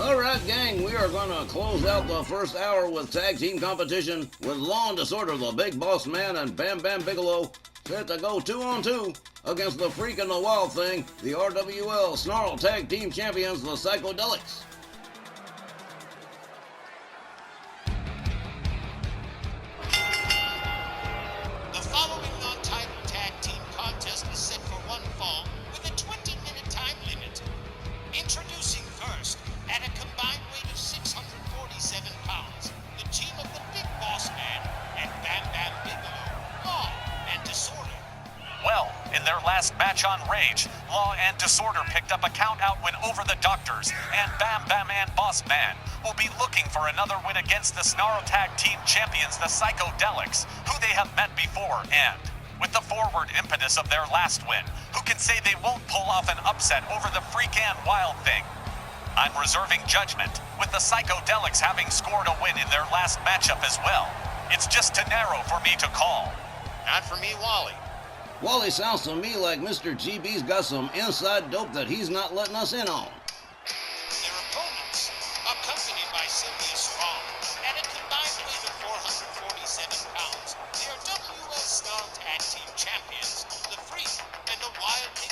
Alright gang, we are gonna close out the first hour with tag team competition with Law and Disorder, the Big Boss Man, and Bam Bam Bigelow set to go 2-on-2 against the Freak and the Wild Thing, the Rwl Sn Rl Tag Team Champions, the Psycodelixx. The following non-title tag team contest is set for one fall with a 20-minute time limit. Introducing first, at a combined weight of 647 pounds, the team of the Big Boss Man and Bam Bam Bigelow, Law and Disorder. Well, in their last match on Rage, Law and Disorder picked up a count-out win over the Doctors, and Bam Bam and Boss Man will be looking for another win against the Sn Rl Tag Team Champions, the Psycodelixx, who they have met before, and with the forward impetus of their last win, who can say they won't pull off an upset over the Freak and Wild Thing? I'm reserving judgment, with the Psycodelixx having scored a win in their last matchup as well. It's just too narrow for me to call. Not for me, Wally. Wally sounds to me like Mr. GB's got some inside dope that he's not letting us in on. Their opponents, accompanied by Sylvia Strong, at a combined weight of 447 pounds, they are Rwl Sn Rl Tag Team Champions, the Freak and the Wild Thing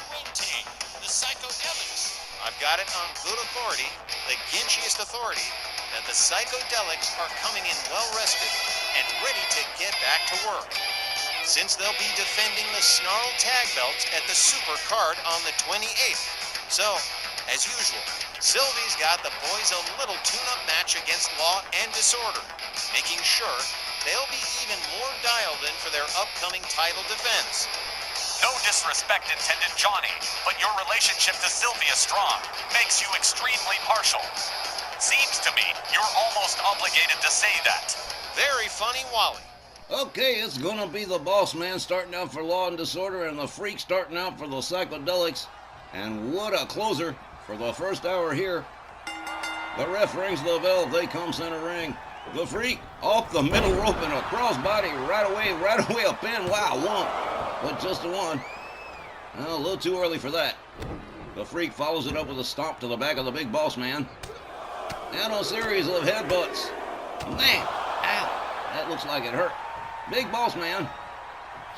the Psycodelixx. I've got it on good authority, the ginchiest authority, that the Psycodelixx are coming in well-rested and ready to get back to work, since they'll be defending the Sn Rl tag belts at the Super Card on the 28th. So, as usual, Sylvie's got the boys a little tune-up match against Law and Disorder, making sure they'll be even more dialed in for their upcoming title defense. No disrespect intended, Johnny, but your relationship to Sylvia Strong makes you extremely partial. Seems to me you're almost obligated to say that. Very funny, Wally. Okay, it's gonna be the Boss Man starting out for Law and Disorder and the Freak starting out for the Psycodelixx. And what a closer for the first hour here. The ref rings the bell, they come center ring. The Freak off the middle rope and a crossbody right away a pin. Wow, one. But just a one. Well, a little too early for that. The Freak follows it up with a stomp to the back of the Big Boss Man. And a series of headbutts. Man, ow, that looks like it hurt. Big Boss Man,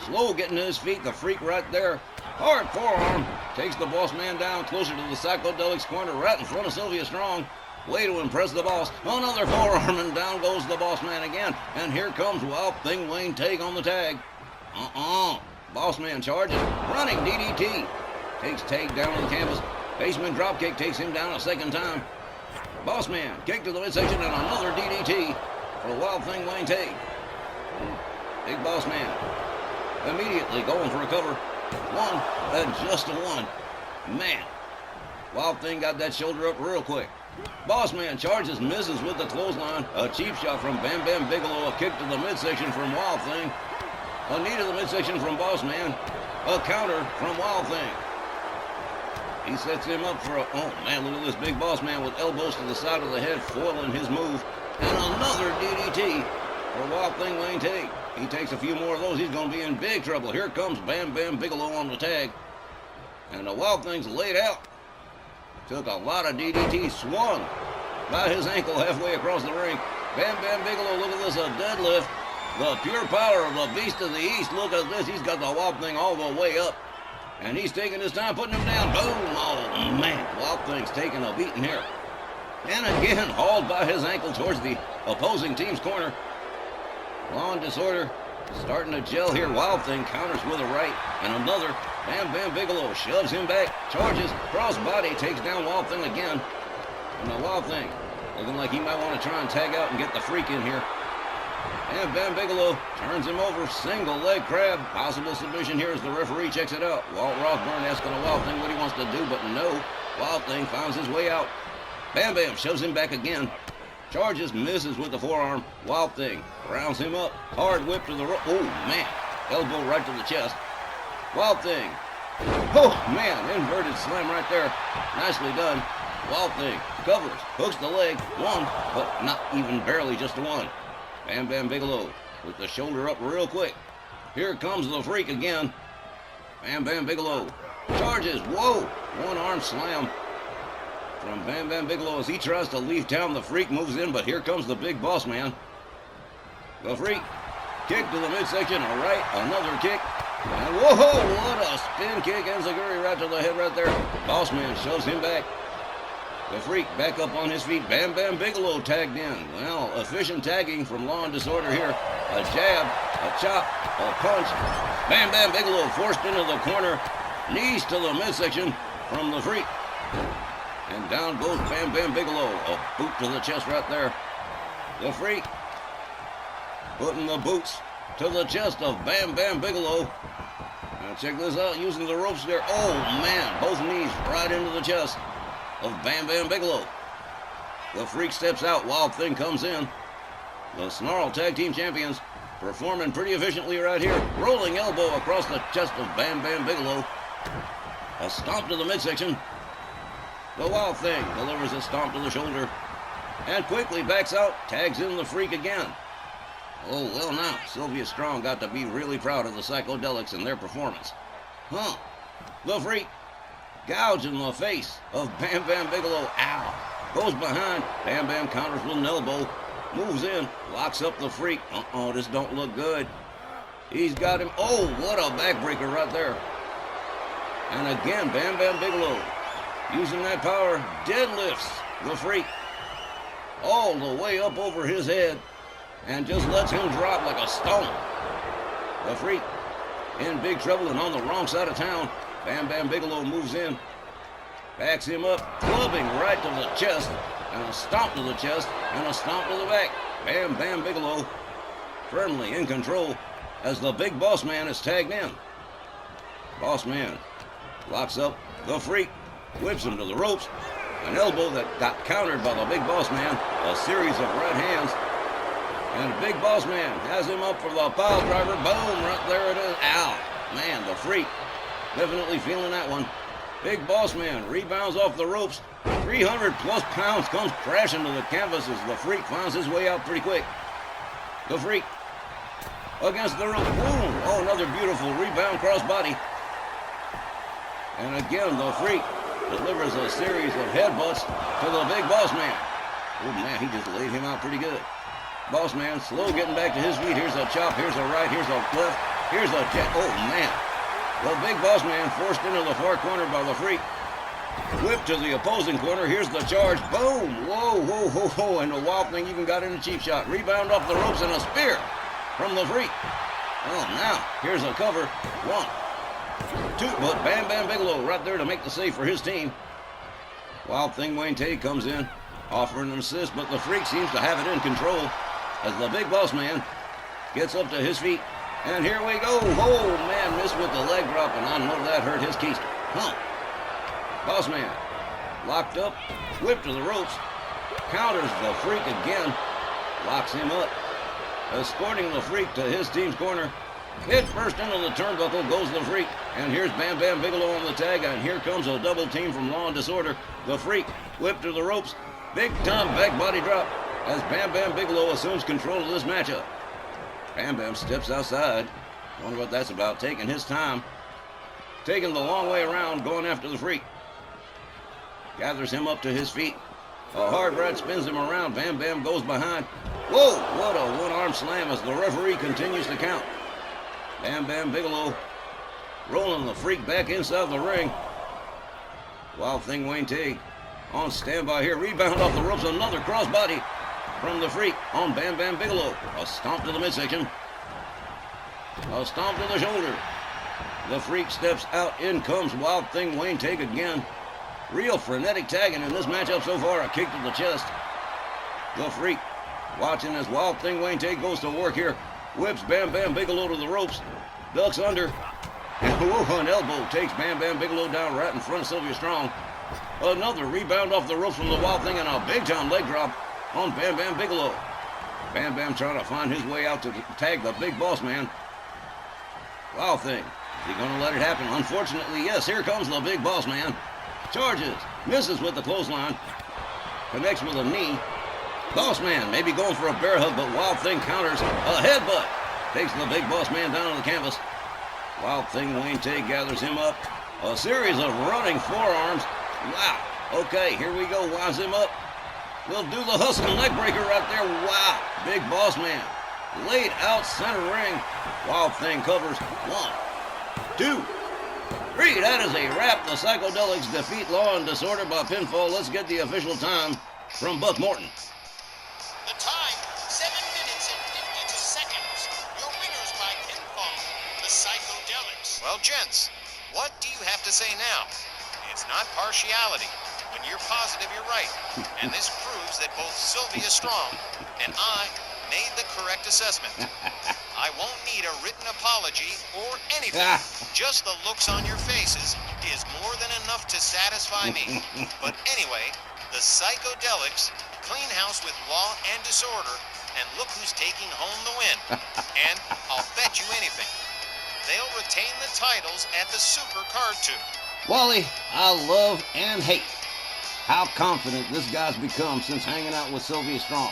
slow getting to his feet, the Freak right there. Hard forearm, takes the Boss Man down closer to the Psycodelixx corner, right in front of Sylvia Strong. Way to impress the boss. Another forearm, and down goes the Boss Man again. And here comes Wild Thing Wayne Tague on the tag. Boss Man charges, running DDT. Takes Tague down on the canvas. Basement dropkick takes him down a second time. Boss Man, kick to the midsection and another DDT for Wild Thing Wayne Tague. Big Boss Man immediately going for a cover. One, and just a one. Man, Wild Thing got that shoulder up real quick. Boss Man charges, misses with the clothesline. A cheap shot from Bam Bam Bigelow. A kick to the midsection from Wild Thing. A knee to the midsection from Boss Man. A counter from Wild Thing. He sets him up for a... Oh, man, look at this Big Boss Man with elbows to the side of the head, foiling his move. And another DDT for Wild Thing Wayne Tague. He takes a few more of those. He's going to be in big trouble. Here comes Bam Bam Bigelow on the tag. And the Wild Thing's laid out. Took a lot of DDT. Swung by his ankle halfway across the ring. Bam Bam Bigelow, look at this, a deadlift. The pure power of the Beast of the East. Look at this. He's got the Wild Thing all the way up. And he's taking his time, putting him down. Boom. Oh, man. Wild Thing's taking a beating here. And again, hauled by his ankle towards the opposing team's corner. Law and Disorder starting to gel here. Wild Thing counters with a right. And another. Bam Bam Bigelow shoves him back. Charges. Crossbody takes down Wild Thing again. And the Wild Thing looking like he might want to try and tag out and get the Freak in here. And Bam Bigelow turns him over. Single leg crab. Possible submission here as the referee checks it out. Walt Rossburn asking the Wild Thing what he wants to do, but no. Wild Thing finds his way out. Bam Bam shoves him back again. Charges, misses with the forearm. Wild Thing rounds him up. Hard whip to the rope. Oh, man. Elbow right to the chest. Wild Thing. Oh, man. Inverted slam right there. Nicely done. Wild Thing covers. Hooks the leg. One, but not even barely, just a one. Bam Bam Bigelow with the shoulder up real quick. Here comes the Freak again. Bam Bam Bigelow charges. Whoa. One arm slam. from Bam Bam Bigelow as he tries to leave town. The Freak moves in, but here comes the Big Boss Man. The Freak, kick to the midsection, all right, another kick. And whoa, what a spin kick, enziguri right to the head right there. Boss Man shoves him back. The Freak back up on his feet. Bam Bam Bigelow tagged in. Well, efficient tagging from Law and Disorder here. A jab, a chop, a punch. Bam Bam Bigelow forced into the corner. Knees to the midsection from the Freak. And down goes Bam Bam Bigelow. A boot to the chest right there. The Freak putting the boots to the chest of Bam Bam Bigelow. Now check this out, using the ropes there. Oh man, both knees right into the chest of Bam Bam Bigelow. The Freak steps out, Wild Thing comes in. The Snarl Tag Team Champions performing pretty efficiently right here. Rolling elbow across the chest of Bam Bam Bigelow. A stomp to the midsection. The Wild Thing delivers a stomp to the shoulder and quickly backs out, tags in the Freak again. Oh, well now, Sylvia Strong got to be really proud of the Psycodelixx and their performance. Huh. The Freak gouging the face of Bam Bam Bigelow. Ow. Goes behind. Bam Bam counters with an elbow. Moves in. Locks up the Freak. Uh-oh, this don't look good. He's got him. Oh, what a backbreaker right there. And again, Bam Bam Bigelow using that power. Deadlifts the Freak all the way up over his head and just lets him drop like a stone. The Freak in big trouble and on the wrong side of town. Bam Bam Bigelow moves in, backs him up, clubbing right to the chest, and a stomp to the chest, and a stomp to the back. Bam Bam Bigelow firmly in control as the Big Boss Man is tagged in. Boss Man locks up the Freak, whips him to the ropes, an elbow that got countered by the Big Boss Man, a series of right hands, and the Big Boss Man has him up for the pile driver. Boom, right there it is. Ow, man, the Freak definitely feeling that one. Big Boss Man rebounds off the ropes. 300 plus pounds comes crashing to the canvas as the Freak finds his way out pretty quick. The Freak against the rope. Boom, oh, another beautiful rebound crossbody. And again, the Freak delivers a series of headbutts to the Big Boss Man. Oh man, he just laid him out pretty good. Boss Man slow getting back to his feet. Here's a chop, here's a right, here's a left, here's a jab. Oh man. The Big Boss Man forced into the far corner by the Freak. Whip to the opposing corner. Here's the charge. Boom. Whoa, whoa, whoa, whoa. And the Wild Thing even got in a cheap shot. Rebound off the ropes and a spear from the Freak. Oh, now here's a cover. 1, 2. But Bam Bam Bigelow right there to make the save for his team. Wild Thing Wayne Tate comes in, offering an assist, but the Freak seems to have it in control as the Big Boss Man gets up to his feet. And here we go. Oh, man, missed with the leg drop, and I know that hurt his keister. Huh. Boss Man locked up, whipped to the ropes, counters the Freak again, locks him up, escorting the Freak to his team's corner. Hit first into the turnbuckle goes the Freak, and here's Bam Bam Bigelow on the tag, and here comes a double team from Law and Disorder. The Freak whipped to the ropes, big time back body drop as Bam Bam Bigelow assumes control of this matchup. Bam Bam steps outside. Wonder what that's about. Taking his time. Taking the long way around, going after the Freak. Gathers him up to his feet. A hard right spins him around. Bam Bam goes behind. Whoa, what a one-arm slam as the referee continues to count. Bam Bam Bigelow rolling the Freak back inside the ring. Wild Thing Wayne Tate on standby here. Rebound off the ropes. Another crossbody from the Freak on Bam Bam Bigelow. A stomp to the midsection. A stomp to the shoulder. The Freak steps out. In comes Wild Thing Wayne Tate again. Real frenetic tagging in this matchup so far. A kick to the chest. The Freak watching as Wild Thing Wayne Tate goes to work here. Whips Bam Bam Bigelow to the ropes. Ducks under. And whoa, an elbow takes Bam Bam Bigelow down right in front of Sylvia Strong. Another rebound off the ropes from the Wild Thing and a big time leg drop on Bam Bam Bigelow. Bam Bam trying to find his way out to tag the Big Boss Man. Wild Thing, is he going to let it happen? Unfortunately, yes. Here comes the Big Boss Man. Charges, misses with the clothesline, connects with a knee. Boss Man maybe going for a bear hug, but Wild Thing counters. A headbutt takes the Big Boss Man down on the canvas. Wild Thing Wayne Tate gathers him up. A series of running forearms. Wow. Okay, here we go. Winds him up. We'll do the hustle leg breaker right there. Wow, big boss man. Laid out center ring. Wild Thing covers. 1, 2, 3. That is a wrap. The Psycodelixx defeat Law and Disorder by pinfall. Let's get the official time from Buck Morton. The time, 7 minutes and 52 seconds. Your winners by pinfall, the Psycodelixx. Well, gents, what do you have to say now? It's not partiality. When you're positive, you're right. And this proves that both Sylvia Strong and I made the correct assessment. I won't need a written apology or anything. Just the looks on your faces is more than enough to satisfy me. But anyway, the Psycodelixx clean house with Law and Disorder, and look who's taking home the win. And I'll bet you anything, they'll retain the titles at the Super Card 2. Wally, I love and hate how confident this guy's become since hanging out with Sylvia Strong.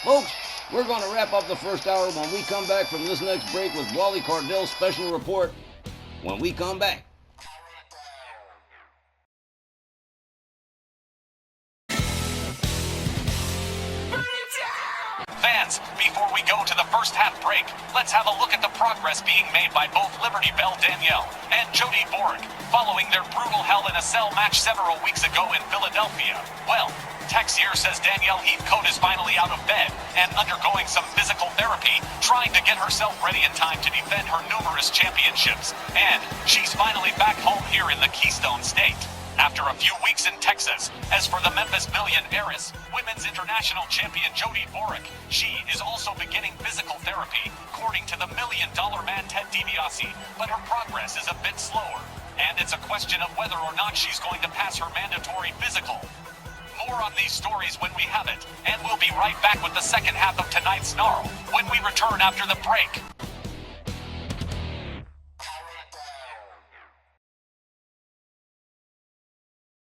Folks, we're going to wrap up the first hour when we come back from this next break with Wally Cardille's special report when we come back. Fans, before we go to the first half break, let's have a look at the progress being made by both Liberty Bell Danielle and Jody Borg following their brutal Hell in a Cell match several weeks ago in Philadelphia. Well, Tex here says Danielle Heathcote is finally out of bed and undergoing some physical therapy, trying to get herself ready in time to defend her numerous championships. And she's finally back home here in the Keystone State after a few weeks in Texas. As for the Memphis Million heiress, Women's International Champion Jody Borg, she is also beginning physical therapy, according to the $1 Million Man Ted DiBiase, but her progress is a bit slower, and it's a question of whether or not she's going to pass her mandatory physical. More on these stories when we have it, and we'll be right back with the second half of tonight's Snarl when we return after the break.